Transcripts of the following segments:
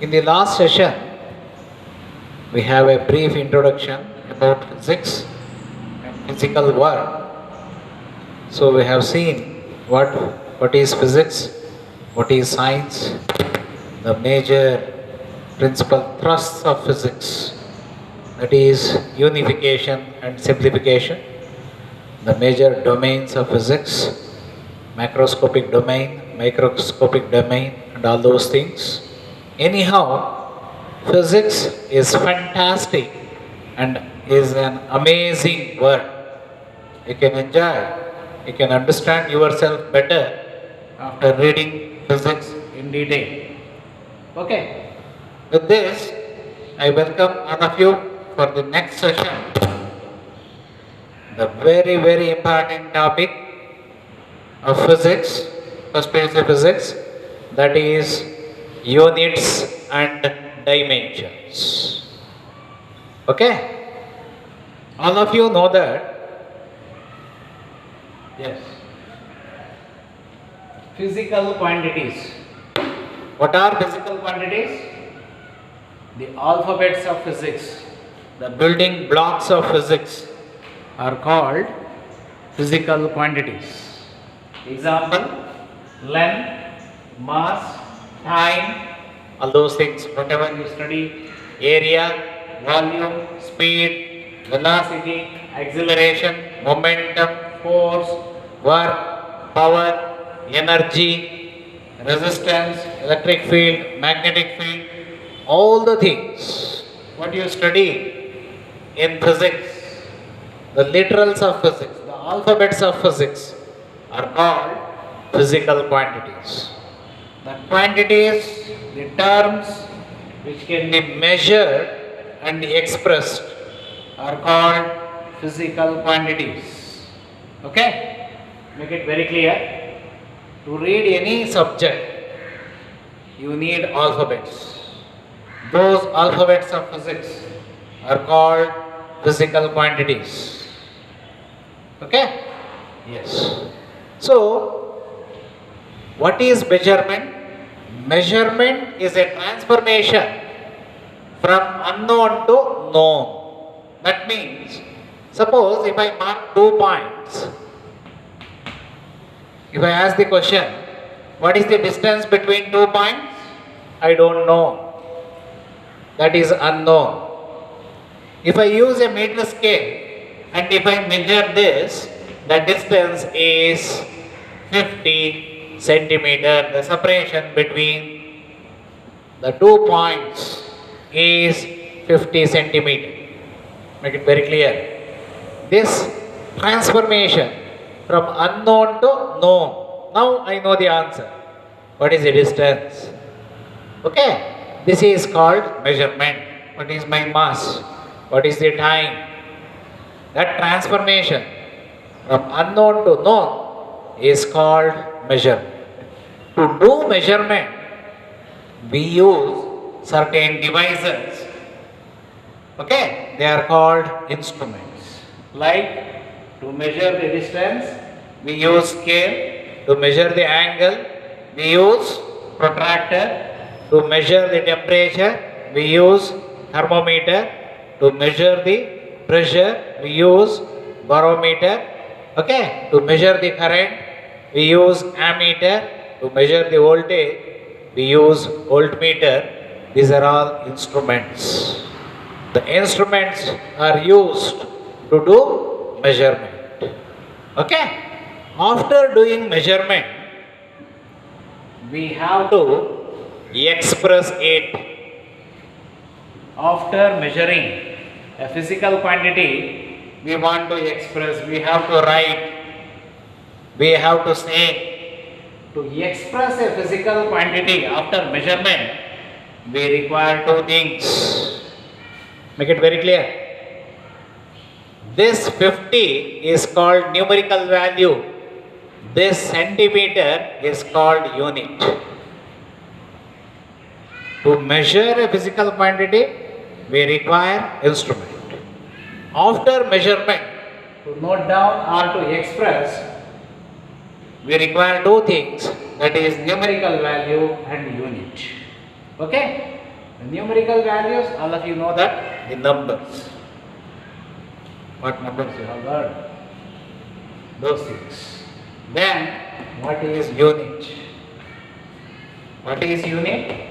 In the last session, we have a brief introduction about physics and physical world. So we have seen what is physics, what is science, the major principal thrusts of physics, that is unification and simplification, the major domains of physics, macroscopic domain, microscopic domain, and all those things. Anyhow, physics is fantastic and is an amazing world. You can enjoy, you can understand yourself better after reading physics in detail. Okay, with this, I welcome all of you for the next session. The very important topic of physics, first basic physics, that is units and dimensions. Okay? All of you know that? Yes. Physical quantities. What are physical quantities? The alphabets of physics, the building blocks of physics are called physical quantities. Example, length, mass, time, all those things, whatever you study, area, volume, speed, velocity, acceleration, momentum, force, work, power, energy, resistance, electric field, magnetic field, all the things what you study in physics, the literals of physics, the alphabets of physics are called physical quantities. The quantities, the terms which can be measured and expressed are called physical quantities. Okay? Make it very clear. To read any subject, you need alphabets. Those alphabets of physics are called physical quantities. Okay? Yes. So, what is measurement? Measurement is a transformation from unknown to known. That means, suppose if I mark 2 points, if I ask the question, what is the distance between 2 points? I don't know. That is unknown. If I use a meter scale and if I measure this, the distance is 50 centimeter. The separation between the 2 points is 50 centimeter. Make it very clear. This transformation from unknown to known. Now I know the answer. What is the distance? Okay. This is called measurement. What is my mass? What is the time? That transformation from unknown to known is called measurement. To do measurement, we use certain devices. Okay? They are called instruments. Like to measure the distance, we use scale. To measure the angle, we use protractor. To measure the temperature, we use thermometer. To measure the pressure, we use barometer. Okay? To measure the current, we use ammeter. To measure the voltage, we use voltmeter. These are all instruments. The instruments are used to do measurement. Okay? After doing measurement, we have to express it. After measuring a physical quantity, we want to express, we have to write, we have to say. To express a physical quantity after measurement, we require 2 things. Make it very clear. This 50 is called numerical value. This centimeter is called unit. To measure a physical quantity, we require instrument. After measurement, to note down or to express, we require 2 things, that is numerical value and unit. Okay? The numerical values, all of you know that, the numbers. What numbers you have learned? Those things. Then, what is unit? What is unit?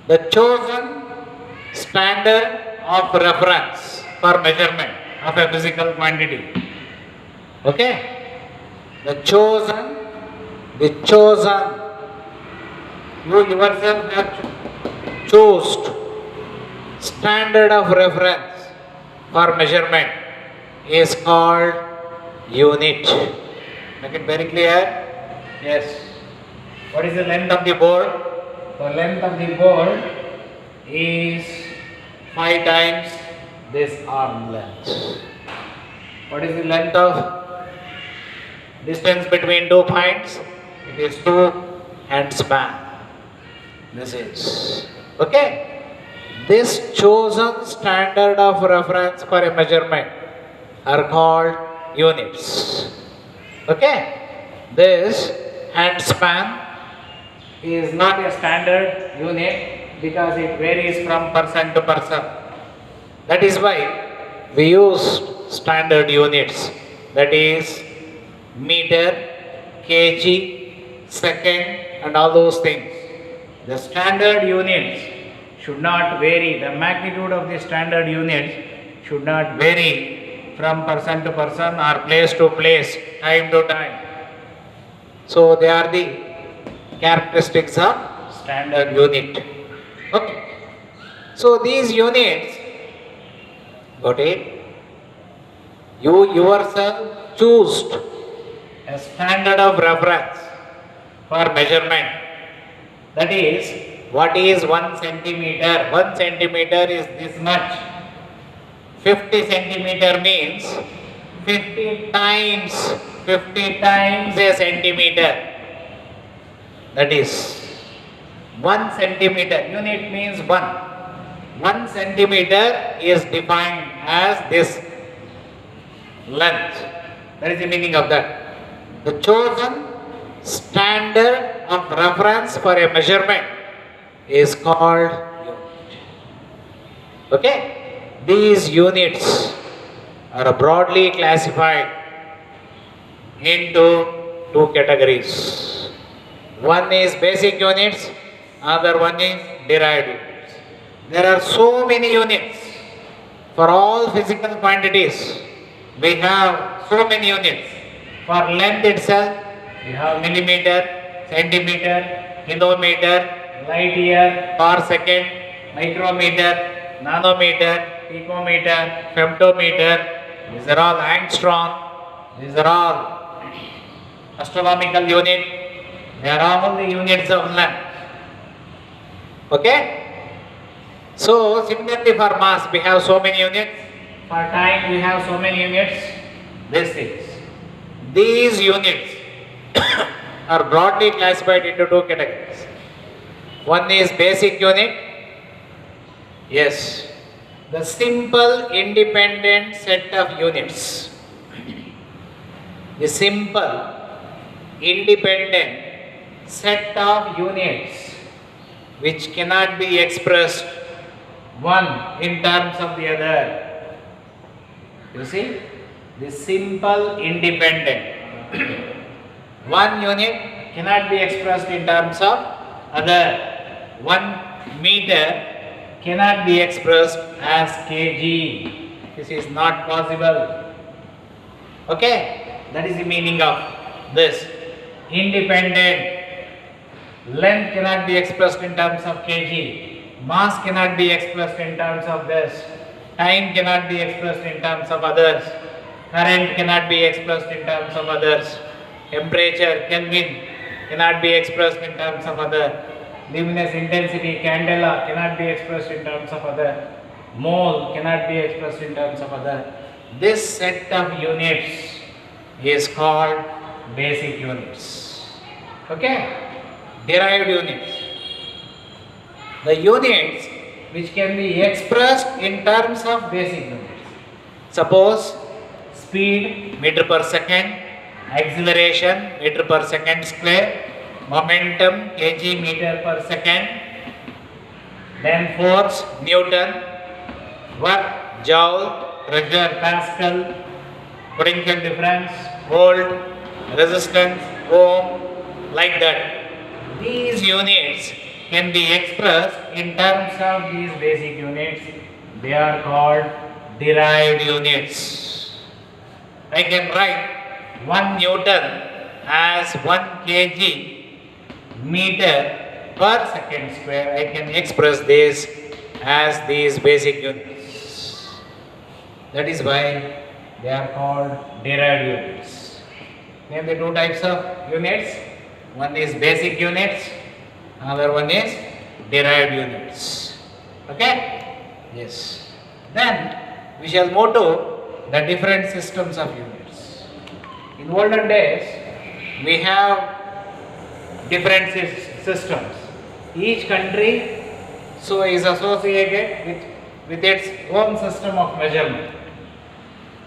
The chosen standard of reference for measurement of a physical quantity. Okay? The chosen, you yourself have chosen standard of reference for measurement is called unit. Make it very clear? Yes. What is the length of the board? The length of the board is 5 times this arm length. What is the length of distance between 2 points? It is 2 hand span. This is. Okay? This chosen standard of reference for a measurement are called units. Okay? This hand span is not a standard unit because it varies from person to person. That is why we use standard units, that is meter, kg, second and all those things. The standard units should not vary. The magnitude of the standard units should not vary from person to person or place to place, time to time. So they are the characteristics of standard unit. Okay. So these units, got it? You yourself choose a standard of reference for measurement. That is, what is 1 centimeter? 1 centimeter is this much. 50 centimeter means 50 times a centimeter. That is 1 centimeter. Unit means 1. 1 centimeter is defined as this length. That is the meaning of that. The chosen standard of reference for a measurement is called unit. Okay? These units are broadly classified into 2 categories. One is basic units, other one is derived units. There are so many units for all physical quantities. We have so many units. For length itself, we have millimeter, centimeter, kilometer, light year, parsecond, micrometer, nanometer, picometer, femtometer. These are all angstrom. These are all astronomical units. They are all the units of length. Okay? So, similarly for mass, we have so many units. For time, we have so many units. These things. These units are broadly classified into 2 categories. One is basic unit. Yes. The simple independent set of units. The simple independent set of units which cannot be expressed one in terms of the other. You see, the simple independent one unit cannot be expressed in terms of other. 1 meter cannot be expressed as kg. This is not possible. Okay, that is the meaning of this. Independent. Length cannot be expressed in terms of kg. Mass cannot be expressed in terms of this. Time cannot be expressed in terms of others. Current cannot be expressed in terms of others. Temperature, Kelvin, cannot be expressed in terms of other. Luminous intensity, candela, cannot be expressed in terms of other. Mole cannot be expressed in terms of other. This set of units is called basic units. Okay? Derived units. The units which can be expressed in terms of basic units. Suppose speed meter per second, acceleration meter per second square, momentum kg meter per second, then force Newton, work Joule, pressure Pascal, potential difference Volt, resistance Ohm, like that. These units can be expressed in terms of these basic units. They are called derived units. I can write 1 Newton as 1 kg meter per second square. I can express this as these basic units. That is why they are called derived units. Name the two types of units. One is basic units, another one is derived units. Okay? Yes. Then we shall move to the different systems of units. In olden days, we have different systems. Each country so is associated with its own system of measurement,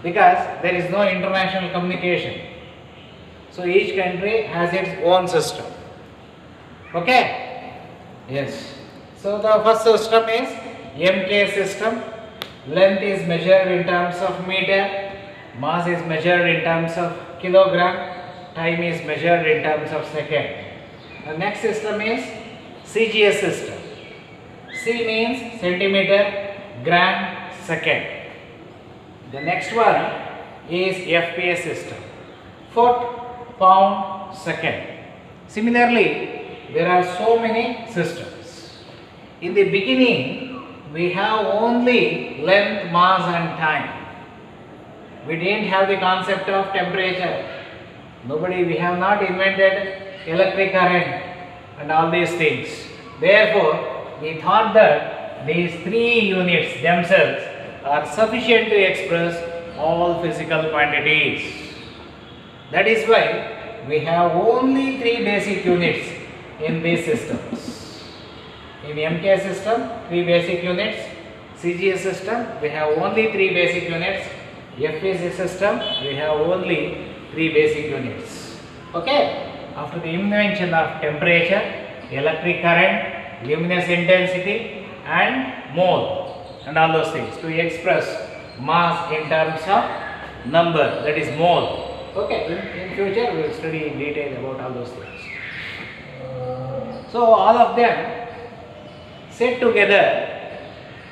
because there is no international communication. So each country has its own system. Okay? Yes. So the first system is MK system. Length is measured in terms of meter, mass is measured in terms of kilogram, time is measured in terms of second. The next system is CGS system. C means centimeter, gram, second. The next one is FPS system. Foot, pound, second. Similarly, there are so many systems. In the beginning, we have only length, mass and time. We didn't have the concept of temperature. We have not invented electric current and all these things. Therefore, we thought that these three units themselves are sufficient to express all physical quantities. That is why we have only three basic units in these systems. In MK system, 3 basic units. CGS system, we have only 3 basic units. FPC system, we have only 3 basic units. Okay? After the invention of temperature, electric current, luminous intensity and mole and all those things to express mass in terms of number, that is mole. Okay? In future, we will study in detail about all those things. So, all of them set together,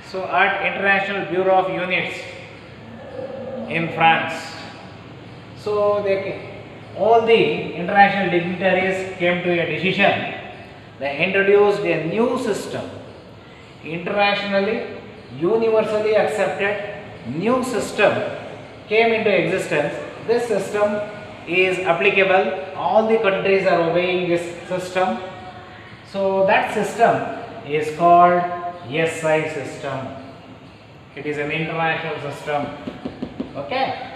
so at International Bureau of Units in France. So all the international dignitaries came to a decision. They introduced a new system, internationally, universally accepted new system came into existence. This system is applicable. All the countries are obeying this system. So that system is called SI system. It is an international system. Okay?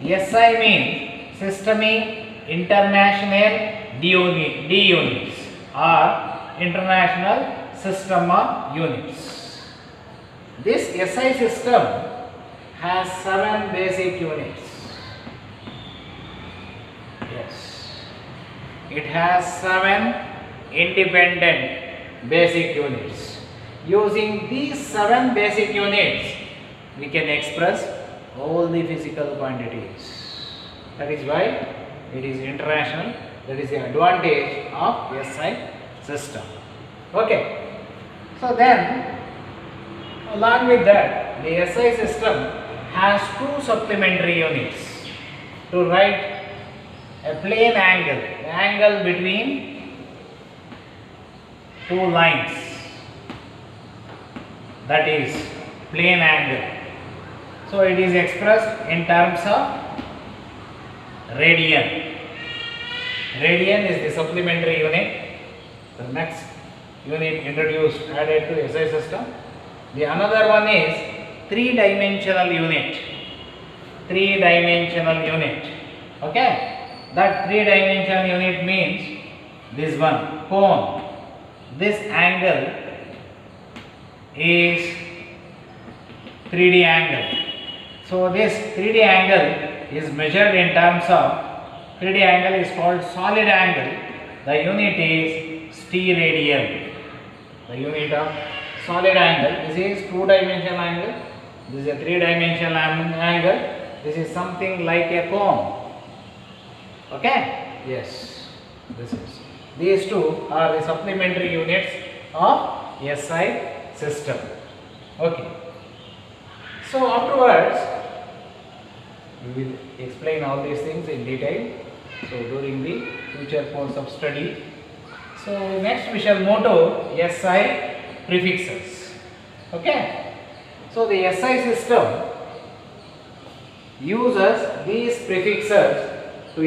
SI means Système International d'Units or International System of Units. This SI system has 7 basic units. Yes. It has 7 independent basic units. Using these 7 basic units, we can express all the physical quantities. That is why it is international. That is the advantage of SI system. Okay. So then, along with that, the SI system has 2 supplementary units to write a plane angle, the angle between 2 lines, that is plane angle. So it is expressed in terms of radian. Radian is the supplementary unit. The next unit introduced, added to SI system. The another one is 3-dimensional unit. 3-dimensional unit. Okay? That 3-dimensional unit means this one, cone. This angle is 3D angle. So this 3D angle is measured in terms of, 3D angle is called solid angle. The unit is steradian. The unit of solid angle. This is two-dimensional angle. This is a three-dimensional angle. This is something like a cone. Okay? Yes. This is. These two are the supplementary units of SI system. Okay. So afterwards, we will explain all these things in detail. So during the future course of study. So next we shall move to SI prefixes. Okay. So the SI system uses these prefixes to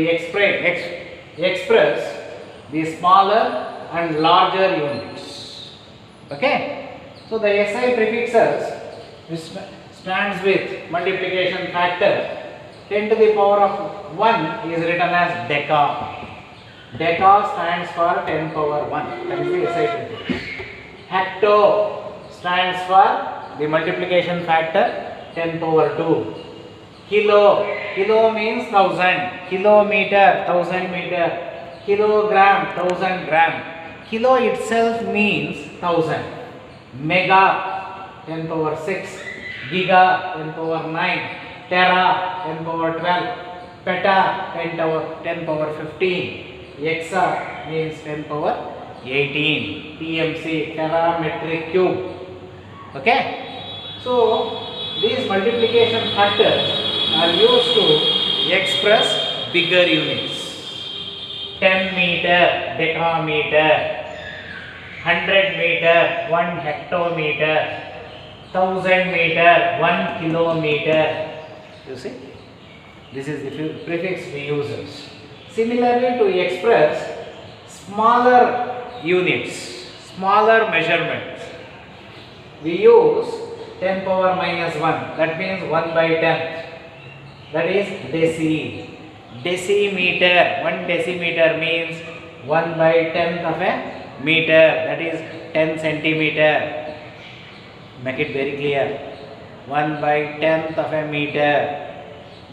express the smaller and larger units. Okay. So the SI prefixes, which stands with multiplication factor 10 to the power of 1, is written as deca. Deca stands for 10 power 1. That is the SI prefix. Hecto stands for the multiplication factor 10 power 2. Kilo. Kilo means 1000. Kilometer, 1000 meter. Kilogram, 1000 gram. Kilo itself means 1000. Mega, 10 power 6. Giga, 10 power 9. Tera, 10 power 12. Peta, 10 power 15. Hexa means 10 power 18. TMC, terametric cube. Okay. So these multiplication factors are used to express bigger units. 10 meter, decameter. 100 meter, 1 hectometer. 1000 meter, 1 kilometer. You see, this is the prefix we use. Similarly, to express smaller units, smaller measurements, we use 10 power minus 1. That means 1 by 10. That is deci. Decimeter. 1 decimeter means 1 by 10th of a meter. That is 10 centimeter. Make it very clear. 1 by 10th of a meter.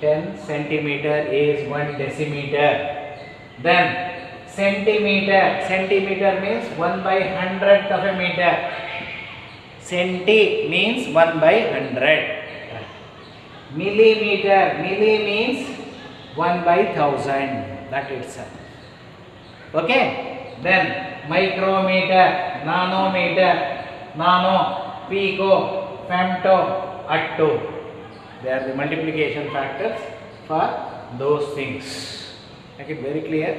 10 centimeter is 1 decimeter. Then centimeter. Centimeter means 1 by 100th of a meter. Centi means 1 by 100. Millimeter. Milli means 1 by 1000. That itself. Okay. Then micrometer, nanometer, nano, pico, femto, atto. They are the multiplication factors for those things. Make it very clear.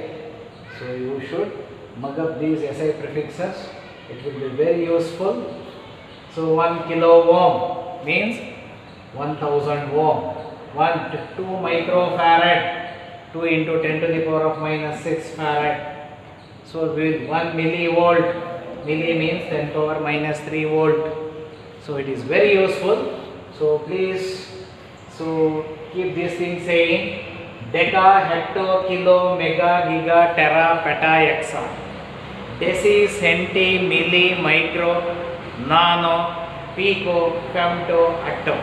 So you should mug up these SI prefixes. It will be very useful. So 1 kilo ohm means 1000 ohm. 1 to 2 microfarad, 2 into 10 to the power of minus 6 farad. So with 1 millivolt, milli means 10 power minus 3 volt. So it is very useful. So please, keep this thing saying deca, hecto, kilo, mega, giga, tera, peta, hexa. Deci, centi, milli, micro, nano, pico, femto, atto.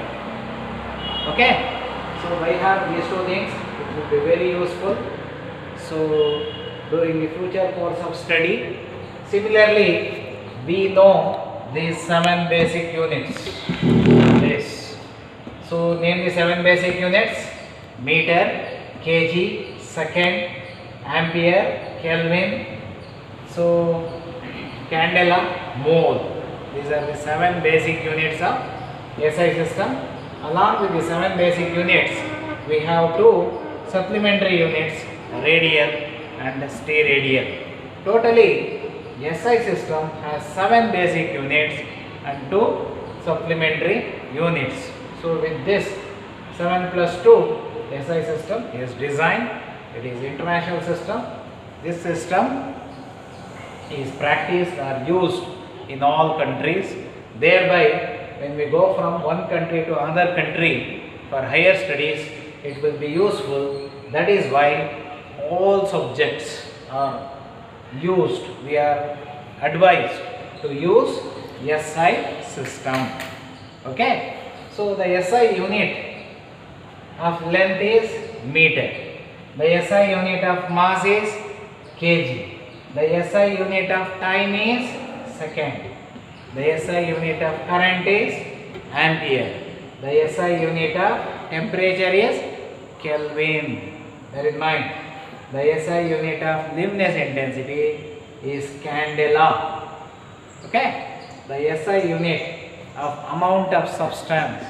Okay. So I have these two things. It will be very useful. So during the future course of study. Similarly, we know these 7 basic units. This. So name the 7 basic units: meter, kg, second, ampere, Kelvin. So candela, mole. These are the 7 basic units of SI system. Along with the 7 basic units, we have 2 supplementary units, radial and steradial. Totally, SI system has 7 basic units and 2 supplementary units. So with this 7 plus 2, SI system is designed. It is international system. This system is practiced or used in all countries. Thereby, when we go from one country to another country for higher studies, it will be useful. That is why all subjects are used. We are advised to use SI system. Okay. So the SI unit of length is meter. The SI unit of mass is kg. The SI unit of time is second. The SI unit of current is ampere. The SI unit of temperature is Kelvin. Bear in mind. The SI unit of luminous intensity is candela. Okay? The SI unit of amount of substance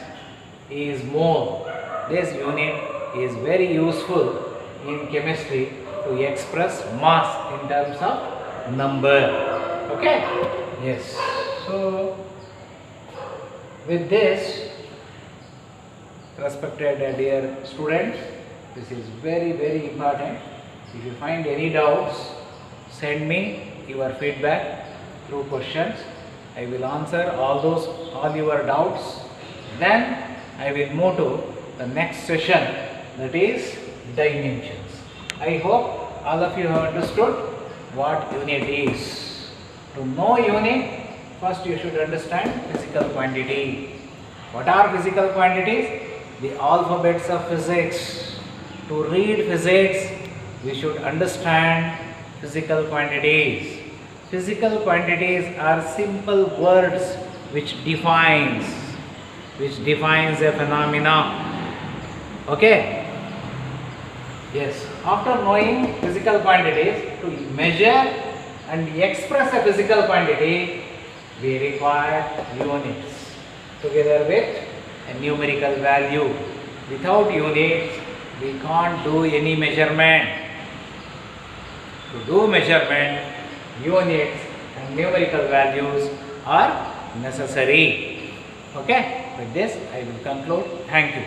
is mole. This unit is very useful in chemistry to express mass in terms of number. Okay? Yes. So, with this, respected dear students, this is very, very important. If you find any doubts, send me your feedback through questions. I will answer all your doubts. Then I will move to the next session, that is dimensions. I hope all of you have understood what unit is. To know unit, first you should understand physical quantity. What are physical quantities? The alphabets of physics. To read physics, we should understand physical quantities. Physical quantities are simple words which defines a phenomena. Okay? Yes. After knowing physical quantities, to measure and express a physical quantity, we require units together with a numerical value. Without units, we can't do any measurement. To do measurement, units and numerical values are necessary. Okay? With this, I will conclude. Thank you.